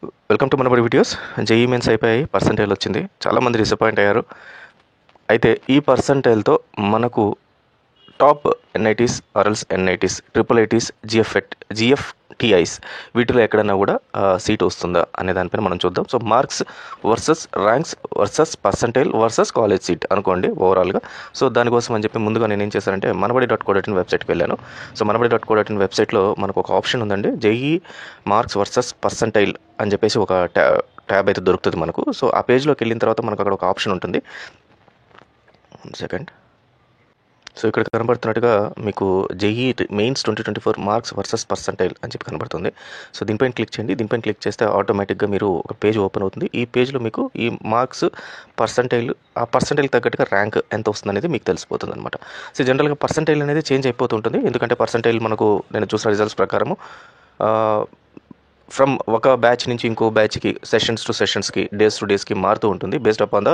Welcome to మనబడి videos. JEE Mains అయిపోయాయి, percentile వచ్చింది. చాలామంది డిసప్పాయింట్ అయ్యారు. అయితే ఈ పర్సంటైల్తో మనకు టాప్ ఎన్ఐటీస్, ఆర్ఎల్స్ ఎన్ఐటీస్, ట్రిపుల్ ఐటీస్, జిఎఫ్టిఐస్ వీటిలో ఎక్కడన్నా కూడా సీట్ వస్తుందా అనే దానిపైన మనం చూద్దాం. So marks versus ranks versus percentile versus college seat అనుకోండి ఓవరాల్గా. సో దానికోసం అని చెప్పి ముందుగా నేను ఏం చేశానంటే మనబడి.co.in వెబ్సైట్కి వెళ్ళాను. సో మనబడి.co.in వెబ్సైట్లో మనకు ఒక ఆప్షన్ ఉందండి, జేఈ మార్క్స్ వర్సెస్ పర్సంటైల్ అని చెప్పేసి ఒక ట్యాబ్ అయితే దొరుకుతుంది మనకు. సో ఆ పేజ్లోకి వెళ్ళిన తర్వాత మనకు అక్కడ ఒక ఆప్షన్ ఉంటుంది. సెకండ్. సో ఇక్కడ కనబడుతున్నట్టుగా మీకు JEE mains 2024 marks versus percentile అని చెప్పి కనబడుతుంది. సో దీనిపైన క్లిక్ చేయండి. దీనిపైన క్లిక్ చేస్తే ఆటోమేటిక్గా మీరు ఒక పేజ్ ఓపెన్ అవుతుంది. ఈ పేజ్లో మీకు ఈ మార్క్స్, పర్సంటైల్, ఆ పర్సంటైల్ తగ్గట్టుగా ర్యాంక్ ఎంత వస్తుంది అనేది మీకు తెలిసిపోతుంది అనమాట. సో జనరల్గా పర్సంటైల్ అనేది చేంజ్ అయిపోతుంటుంది. ఎందుకంటే పర్సంటైల్ మనకు నేను చూసిన రిజల్ట్స్ ప్రకారము ఫ్రమ్ ఒక బ్యాచ్ నుంచి ఇంకో బ్యాచ్కి, సెషన్స్ టు సెషన్స్కి, డేస్ టు డేస్కి మారుతూ ఉంటుంది బేస్డ్ అపాన్ ద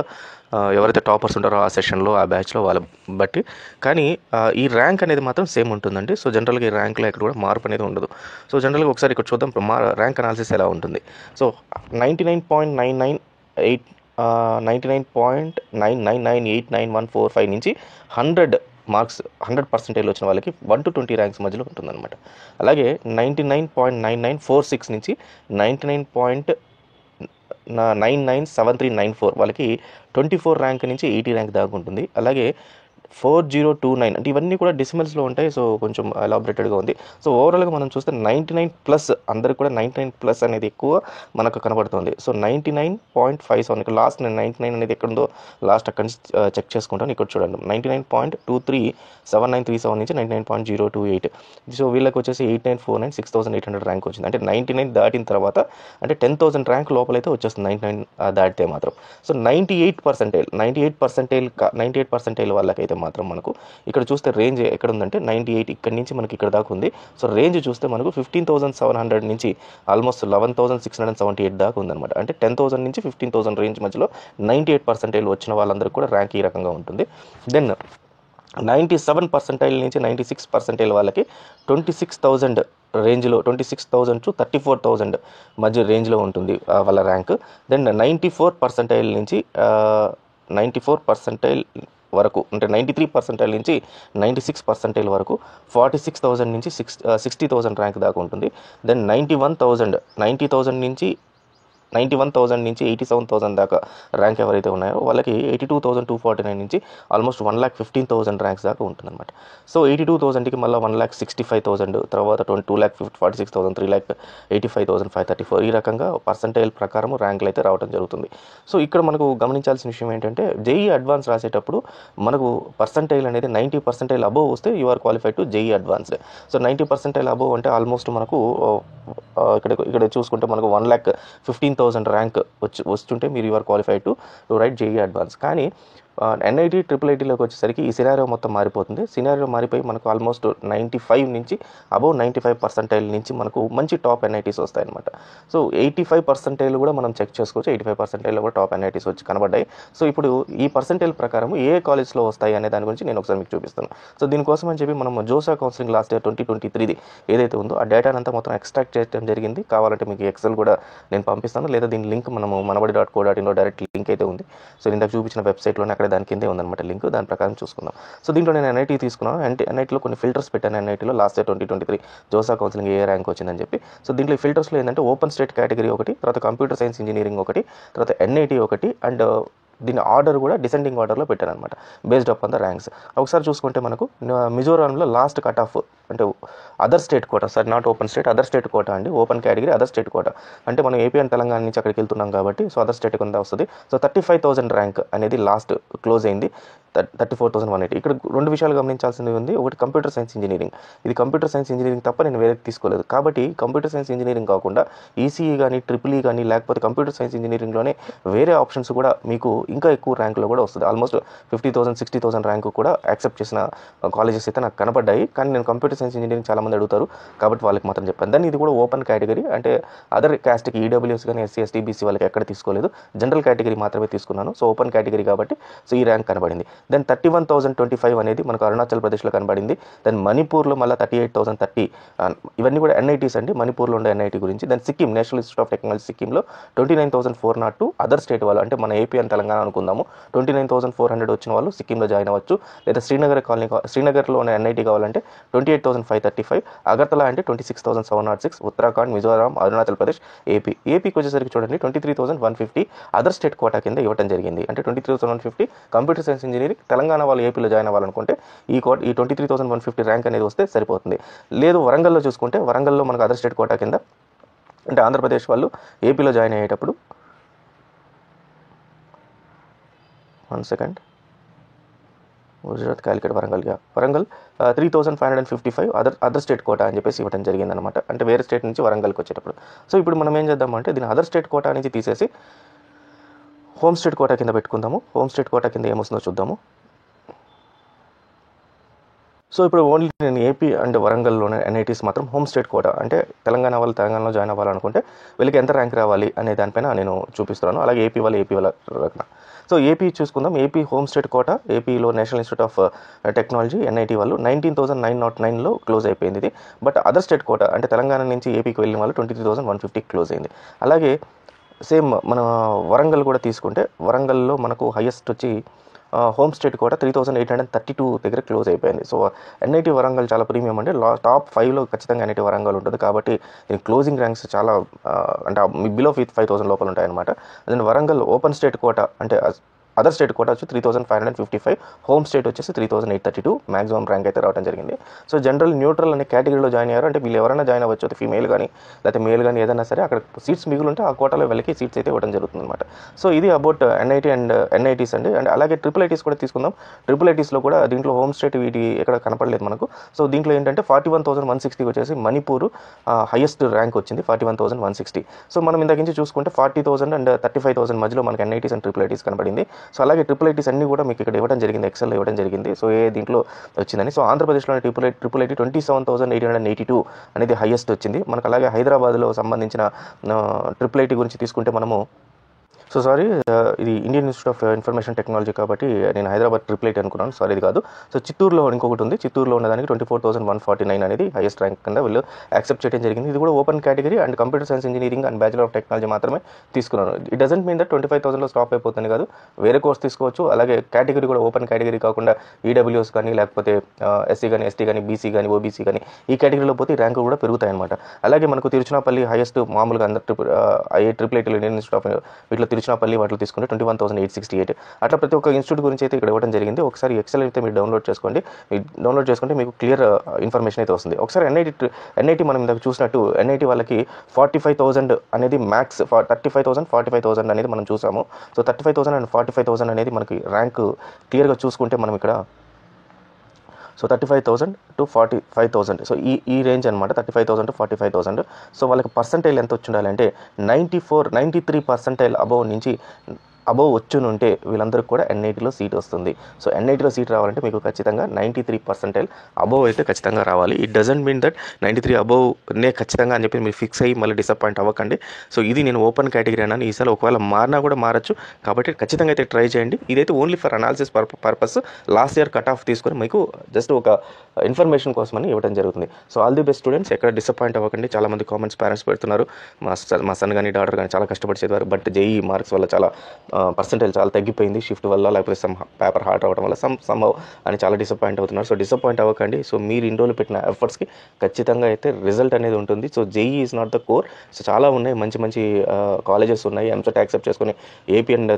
ఎవరైతే టాపర్స్ ఉంటారో ఆ సెషన్లో, ఆ బ్యాచ్లో వాళ్ళ బట్టి. కానీ ఈ ర్యాంక్ అనేది మాత్రం సేమ్ ఉంటుందండి. సో జనరల్గా ఈ ర్యాంక్లో ఎక్కడ కూడా మార్పు అనేది ఉండదు. సో జనరల్గా ఒకసారి ఇక్కడ చూద్దాం ర్యాంక్ అనాలిసిస్ ఎలా ఉంటుంది. సో 99.9989145 నుంచి 100 మార్క్స్ 100% వచ్చిన వాళ్ళకి 1 to 20 ర్యాంక్స్ మధ్యలో ఉంటుందన్నమాట. అలాగే 99.9946 నుంచి 99.997394 వాళ్ళకి 24 ర్యాంక్ నుంచి 80 ర్యాంక్ దాకా ఉంటుంది. అలాగే 4029 అంటే ఇవన్నీ కూడా డెసిమల్స్లో ఉంటాయి. సో కొంచెం ఎలాబరేటెడ్గా ఉంది. సో ఓవరాల్గా మనం చూస్తే 99+ అందరికి కూడా 99+ అనేది ఎక్కువ మనకు కనబడుతుంది. సో 99.57 ఇక్కడ లాస్ట్ నేను 99 అనేది ఎక్కడుందో లాస్ట్ అక్కడి నుంచి చెక్ చేసుకుంటాను. ఇక్కడ చూడండి 99.237937 నుంచి 99.028. సో వీళ్ళకి వచ్చేసి 8949 6800 ర్యాంక్ వచ్చింది. అంటే 99 దాటిన తర్వాత అంటే 10,000 ర్యాంక్ లోపలైతే వచ్చేస్తుంది 99 దాటితే మాత్రం. సో 98% వాళ్ళకైతే మాత్రం మనకు ఇక్కడ చూస్తే రేంజ్ ఎక్కడ ఉందంటే 98 ఇక్కడ నుంచి మనకి ఇక్కడ దాకా ఉంది. సో రేంజ్ చూస్తే మనకు 15,700 నుంచి ఆల్మోస్ట్ 11,678 దాకా ఉందన్నమాట. అంటే 10,000 నుంచి 15,000 రేంజ్ మధ్యలో 98% వచ్చిన వాళ్ళందరికీ కూడా ర్యాంక్ ఈ రకంగా ఉంటుంది. దెన్ 97% నుంచి 96% వాళ్ళకి 26,000 రేంజ్లో, 26,000 to 34,000 మధ్య రేంజ్లో ఉంటుంది వాళ్ళ ర్యాంక్. దెన్ 94% నుంచి 94% వరకు అంటే 93% నుంచి 96% వరకు 46,000 నుంచి 60,000 ర్యాంక్ దాకా ఉంటుంది. దెన్ 90,000 నుంచి 87,000 దాకా ర్యాంక్ ఎవరైతే ఉన్నాయో వాళ్ళకి 82,249 నుంచి ఆల్మోస్ట్ 1,15,000 ర్యాంక్స్ దాకా ఉంటుందన్నమాట. సో 82,000కి మళ్ళీ 1,65,000, తర్వాత 2,46,000, 3,85,534 ఈ రకంగా పర్సంటైల్ ప్రకారం ర్యాంకులు అయితే రావడం జరుగుతుంది. సో ఇక్కడ మనకు గమనించాల్సిన విషయం ఏంటంటే జేఈ అడ్వాన్స్ రాసేటప్పుడు మనకు పర్సంటైల్ అనేది 90% అబోవ్ వస్తే you are qualified to JEE advanced. So 90% above అంటే ఆల్మోస్ట్ మనకు ఇక్కడ చూసుకుంటే మనకు 1,15,000 ర్యాంక్ వస్తుంటే మీరు you are qualified to right JEE advance. కానీ ఎన్ఐటీ, ట్రిపుల్ ఐటీలోకి వచ్చేసరికి ఈ సినారియో మొత్తం మారిపోతుంది. సినారియో మారిపోయి మనకు ఆల్మోస్ట్ 95 నుంచి అబౌవ్ 95% నుంచి మనకు మంచి టాప్ ఎన్ఐటీస్ వస్తాయన్నమాట. సో 85% కూడా మనం చెక్ చేసుకోవచ్చు. 85% కూడా టాప్ ఎన్ఐటీస్ వచ్చి కనబడ్డాయి. సో ఇప్పుడు ఈ పర్సంటైల్ ప్రకారం ఏ కాలేజ్లో వస్తాయి అనే దాని గురించి నేను ఒకసారి మీకు చూపిస్తాను. సో దీనికోసం అని చెప్పి మనం జోసా కౌన్సిలింగ్ లాస్ట్ ఇయర్ 2023 ఏదైతే ఉందో ఆ డేటానంతా మొత్తం ఎక్స్ట్రాక్ట్ చేయడం జరిగింది. కావాలంటే మీకు ఎక్సెల్ కూడా నేను పంపిస్తాను, లేదా దీని లింక్ మనము మనబడి.co.inలో డైరెక్ట్ లింక్ అయితే ఉంది. సో ఇందాక చూపించిన వెబ్సైట్లోనే అక్కడ దాని కిందే ఉందన్నమాట లింక్. దాని ప్రకారం చూసుకుందాం. సో దీంట్లో నేను ఎన్ఐటీ తీసుకున్నాను. ఎన్ఐటీలో కొన్ని ఫిల్టర్స్ పెట్టాను. ఎన్ఐటీలో లాస్ట్ ఇయర్ 2023 జోసా కౌన్సిలింగ్ ఏ ర్యాంక్ వచ్చిందని చెప్పి. సో దీంట్లో ఈ ఫిల్టర్స్లో ఏంటంటే ఓపెన్ స్టేట్ కేటగిరీ ఒకటి, తర్వాత కంప్యూటర్ సైన్స్ ఇంజనీరింగ్ ఒకటి, తర్వాత ఎన్ఐటీ ఒకటి, అండ్ దీని ఆర్డర్ కూడా డిసెండింగ్ ఆర్డర్లో పెట్టాను అనమాట based upon the ranks. ఒకసారి చూసుకుంటే మనకు మిజోరాంలో లాస్ట్ కట్ ఆఫ్ అంటే other state quota, sorry not open state, other state quota అండి. Open category other state quota అంటే మనం ఏపీ అండ్ తెలంగాణ నుంచి అక్కడికి వెళ్తున్నాం కాబట్టి సో అదర్ స్టేట్ కింద వస్తుంది. సో 35,000 ర్యాంక్ అనేది లాస్ట్ క్లోజ్ అయింది. 34,180. ఇక్కడ రెండు విషయాలు గమనించాల్సింది ఉంది. ఒకటి కంప్యూటర్ సైన్స్ ఇంజనీరింగ్. ఇది కంప్యూటర్ సైన్స్ ఇంజనీరింగ్ తప్ప నేను వేరే తీసుకోలేదు. కాబట్టి కంప్యూటర్ సైన్స్ ఇంజనీరింగ్ కాకుండా ఈసీఈ కానీ, ట్రిపుల్ ఈ కానీ, లేకపోతే కంప్యూటర్ సైన్స్ ఇంజనీరింగ్లోనే వేరే ఆప్షన్స్ కూడా మీకు ఇంకా ఎక్కువ ర్యాంకులో కూడా వస్తుంది. ఆల్మోస్ట్ 50,000, 60,000 ర్యాంకు కూడా యాక్సెప్ట్ చేసిన కాలేజెస్ అయితే నాకు కనపడ్డాయి. కానీ నేను కంప్యూటర్ సైన్స్ ఇంజనీరింగ్ చాలామంది అడుగుతారు కాబట్టి వాళ్ళకి మాత్రం చెప్పాను. దాన్ని ఇది కూడా ఓపెన్ కేటగిరీ అంటే అదర్ క్యాస్ట్కి ఈడబ్ల్యూఎస్ కానీ, ఎస్సీ, ఎస్టీ, బీసీ వాళ్ళకి ఎక్కడ తీసుకోలేదు. జనరల్ కేటగిరీ మాత్రమే తీసుకున్నాను. సో ఓపెన్ కేటగిరీ కాబట్టి సో ఈ ర్యాంక్ కనబడింది. దెన్ 31,025 అనేది మనకు అరుణాచల్ ప్రదేశ్లో కనబడింది. దెన్ మణిపూర్లో మళ్ళీ 38,030. ఇవన్నీ కూడా ఎన్ఐటీస్ అండి, మణిపూర్లో ఉండే ఎన్ఐటీ గురించి. Then Sikkim National Institute of Technology సిక్కింలో 29,402. అదర్ స్టేట్ వాళ్ళు అంటే మన ఏపీ అండ్ తెలంగాణ అనుకుందాము, 29,400 వచ్చిన వాళ్ళు సిక్కింలో జాయిన్ అవ్వచ్చు. లేదా శ్రీనగర్లో ఉన్న ఎన్ఐటీ కావాలంటే 28,535. అగర్తలా అంటే 26,706. ఉత్తరాఖండ్, మిజోరాం, అరుణాచల్ ప్రదేశ్, ఏపీకి వచ్చేసరికి చూడండి 23,150 అదర్ స్టేట్ కోటా కింద ఇవ్వడం జరిగింది. అంటే 23,150 కంప్యూటర్ సైన్స్ ఇంజనీరింగ్ తెలంగాణ వాళ్ళు ఏపీలో జాయిన్ అవ్వాలనుకుంటే ఈ 23,150 ర్యాంక్ అనేది వస్తే సరిపోతుంది. లేదు వరంగల్లో చూసుకుంటే వరంగల్లో మనకు అదర్ స్టేట్ కోటా కింద అంటే ఆంధ్రప్రదేశ్ వాళ్ళు ఏపీలో జాయిన్ అయ్యేటప్పుడు 1 second Gujarat, Calicut, Warangal 3,555 other state quota అని చెప్పేసి ఇవ్వడం జరిగిందనమాట. అంటే వేరే స్టేట్ నుంచి వరంగల్కి వచ్చేటప్పుడు. సో ఇప్పుడు మనం ఏం చేద్దామంటే దీని అదర్ స్టేట్ కోటా నుంచి తీసేసి హోమ్ స్టేట్ కోటా కింద పెట్టుకుందాము. హోమ్ స్టేట్ కోటా కింద ఏమొస్తుందో చూద్దాము. సో ఇప్పుడు ఓన్లీ నేను ఏపీ అండ్ వరంగల్లోనే ఎన్ఐటీస్ మాత్రం హోమ్ స్టేట్ కోటా అంటే తెలంగాణ వాళ్ళు తెలంగాణలో జాయిన్ అవ్వాలనుకుంటే వీళ్ళకి ఎంత ర్యాంక్ రావాలి అనే దానిపైన నేను చూపిస్తున్నాను. అలాగే ఏపీ వాళ్ళ సో ఏపీ చూసుకుందాం. ఏపీ హోమ్ స్టేట్ కోటా ఏపీలో national Institute of technology NIT వాళ్ళు 19,909లో క్లోజ్ అయిపోయింది ఇది. బట్ అదర్ స్టేట్ కోటా అంటే తెలంగాణ నుంచి ఏపీకి వెళ్ళిన వాళ్ళు 23,150 క్లోజ్ అయింది. అలాగే సేమ్ మన వరంగల్ కూడా తీసుకుంటే వరంగల్లో మనకు హైయెస్ట్ వచ్చి హోమ్ స్టేట్ కూడా 3,832 దగ్గర క్లోజ్ అయిపోయింది. సో ఎన్ఐటీ వరంగల్ చాలా ప్రీమియం అంటే టాప్ 5లో ఖచ్చితంగా ఎన్ఐటీ వరంగల్ ఉంటుంది. కాబట్టి దీని క్లోజింగ్ ర్యాంక్స్ చాలా అంటే బిలో 5,000 లోపల ఉంటాయన్నమాట. అదే వరంగల్ ఓపెన్ స్టేట్ కోటా అంటే అదర్ స్టేట్ కోటా వచ్చి 3,555, హోమ్ స్టేట్ వచ్చేసి 3,832 మ్యాక్సిమం ర్యాంక్ అయితే రావడం జరిగింది. సో జనరల్ న్యూట్రల్ అనే కేటగిరీలో జాయిన్ అయ్యారు అంటే వీళ్ళు ఎవరైనా జాయిన్ అవ్వచ్చు, ఫీమేల్ కానీ లేకపోతే మేల్ కానీ ఏదైనా సరే అక్కడ సీట్స్ మిగులుంటే ఆ కోటాలో వెళ్ళకి సీట్స్ అయితే ఇవ్వడం జరుగుతుంది అనమాట. సో ఇది అబౌట్ ఎన్ఐటీ అండ్ ఎన్ఐటీస్ అండి. అండ్ అలాగే ట్రిపుల్ ఐటీస్ కూడా తీసుకుందాం. ట్రిపుల్ ఐటీస్లో కూడా దీంట్లో హోమ్ స్టేట్ వీటి ఎక్కడ కనపడలేదు మనకు. సో దీంట్లో ఏంటంటే 41,160 వచ్చేసి మణిపూర్ హైయెస్ట్ ర్యాంక్ వచ్చింది 41,160. సో మనం ఇందాక నుంచి చూసుకుంటే 40,000 అండ్ 35,000 మధ్యలో మనకి ఎన్ఐటీస్ అండ్ ట్రిపుల్ ఐటీస్ కనబడింది. సో అలాగే ట్రిపుల్ ఐటీస్ అన్ని కూడా మీకు ఇక్కడ ఇవ్వడం జరిగింది, ఎక్సెల్లో ఇవ్వడం జరిగింది. సో దీంట్లో వచ్చిందని. సో ఆంధ్రప్రదేశ్లోని ట్రిపుల్ ఐటీ 27,882 అనేది హైయెస్ట్ వచ్చింది మనకు. అలాగే హైదరాబాద్లో సంబంధించిన ట్రిపుల్ ఐటీ గురించి తీసుకుంటే మనము సో సారీ ఇది Indian institute of information technology కాబట్టి నేను హైదరాబాద్ ట్రిపుల్ ఐటీ అనుకున్నాను, సారీ ఇది కాదు. సో చిత్తూరులో ఇంకొకటి ఉంది. చిత్తూరులో ఉన్నదానికి 24,149 అనేది హైయెస్ట్ ర్యాంక్ కింద వీళ్ళు యాక్సెప్ట్ చేయడం జరిగింది. ఇది కూడా open category and computer science engineering and bachelor of technology మాత్రమే తీసుకున్నాను. ఇట్ డజంట్ మీన్ దట్ 25,000లో స్టాప్ అయిపోతుంది కాదు, వేరే కోర్స్ తీసుకోవచ్చు. అలాగే కేటగిరీ కూడా ఓపెన్ కేటగిరీ కాకుండా ఈడబ్ల్యూఎస్ కానీ లేకపోతే ఎస్సీ కానీ ఎస్టీ కానీ బీసీ కానీ ఓబీసీ కానీ ఈ కేటగిరీలో పోతే ర్యాంకులు కూడా పెరుగుతాయి అనమాట. అలాగే మనకు తిరుచునాపల్లి హైయెస్ట్ మామూలుగా అందరు ట్రిపుల్ ఐటీలో ఇండియన్ ఇన్స్టిట్యూట్ ఆఫ్ వీటిలో తిరుచునాపల్లి వాటిలో తీసుకుంటే 21,868. అట్లా ప్రతి ఒక్క ఇన్స్టిట్యూట్ గురించి అయితే ఇక్కడ ఇవ్వడం జరిగింది. ఒకసారి ఎక్సెల్ అయితే మీరు డౌన్లోడ్ చేసుకుంటే మీకు క్లియర్ ఇన్ఫర్మేషన్ అయితే వస్తుంది. ఒకసారి ఎన్ఐటీ మనం ఇందాక చూసినట్టు ఎన్ఐటీ వాళ్ళకి 45,000 అనేది మ్యాక్స్ 35,000 45,000 అనేది మనం చూసాము. సో 35,000 అండ్ 45,000 అనేది మనకి ర్యాంక్ క్లియర్గా చూసుకుంటే మనం ఇక్కడ సో 35,000 to 45,000 సో ఈ రేంజ్ అనమాట 35,000 to 45,000. సో వాళ్ళకి పర్సంటైల్ ఎంత వచ్చి ఉండాలి అంటే 93 పర్సంటైల్ అబవ్ వచ్చునుంటే వీళ్ళందరికీ కూడా ఎన్ఐటీలో సీట్ వస్తుంది. సో ఎన్ఐటీలో సీట్ రావాలంటే మీకు ఖచ్చితంగా 93 పర్సంటైల్ అబవ్ అయితే ఖచ్చితంగా రావాలి. ఇట్ డజంట్ మీన్ దట్ 93 అబవ్నే ఖచ్చితంగా అని చెప్పి మీరు ఫిక్స్ అయ్యి మళ్ళీ డిసప్పాయింట్ అవ్వకండి. సో ఇది నేను ఓపెన్ కేటగిరీ అన్నాను, ఈసారి ఒకవేళ మారినా కూడా మారచ్చు. కాబట్టి ఖచ్చితంగా అయితే ట్రై చేయండి. ఇదైతే only for analysis purpose last year cut off తీసుకొని మీకు జస్ట్ ఒక ఇన్ఫర్మేషన్ కోసమని ఇవ్వడం జరుగుతుంది. So all the best students, ఎక్కడ డిసప్పాయింట్ అవ్వకండి. చాలామంది కామెంట్స్ పేరెంట్స్ పెడుతున్నారు, మా సన్ కానీ డాటర్ కానీ చాలా కష్టపడి చదివారు, బట్ జేఈ మార్క్స్ వల్ల చాలా పర్సెంటేజ్ చాలా తగ్గిపోయింది షిఫ్ట్ వల్ల, లేకపోతే పేపర్ హార్డ్ అవ్వడం వల్ల సంభవ్ అని చాలా డిసప్పాయింట్ అవుతున్నారు. సో డిసప్పాయింట్ అవ్వకండి. సో మీరు ఇన్ని రోజులు పెట్టిన ఎఫర్ట్స్కి ఖచ్చితంగా అయితే రిజల్ట్ అనేది ఉంటుంది. So JEE is not the core. So చాలా ఉన్నాయి, మంచి కాలేజెస్ ఉన్నాయి. ఎంసెట్ యాక్సెప్ట్ చేసుకుని ఏపీ అండ్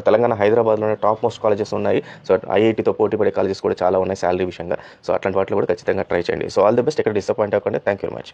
తెలంగాణ హైదరాబాద్లోనే టాప్ మోస్ట్ కాలేజెస్ ఉన్నాయి. సో ఐఐటీతో పోటీ పడే కాలేజెస్ కూడా చాలా ఉన్నాయి శాలరీ విషయంగా. సో అట్లాంటి వాటిలో కూడా ఖచ్చితంగా ట్రై చేయండి. సో ఆల్ ది బెస్ట్, ఎక్కడ డిసప్పాయింట్ అవ్వకండి. Thank you very much.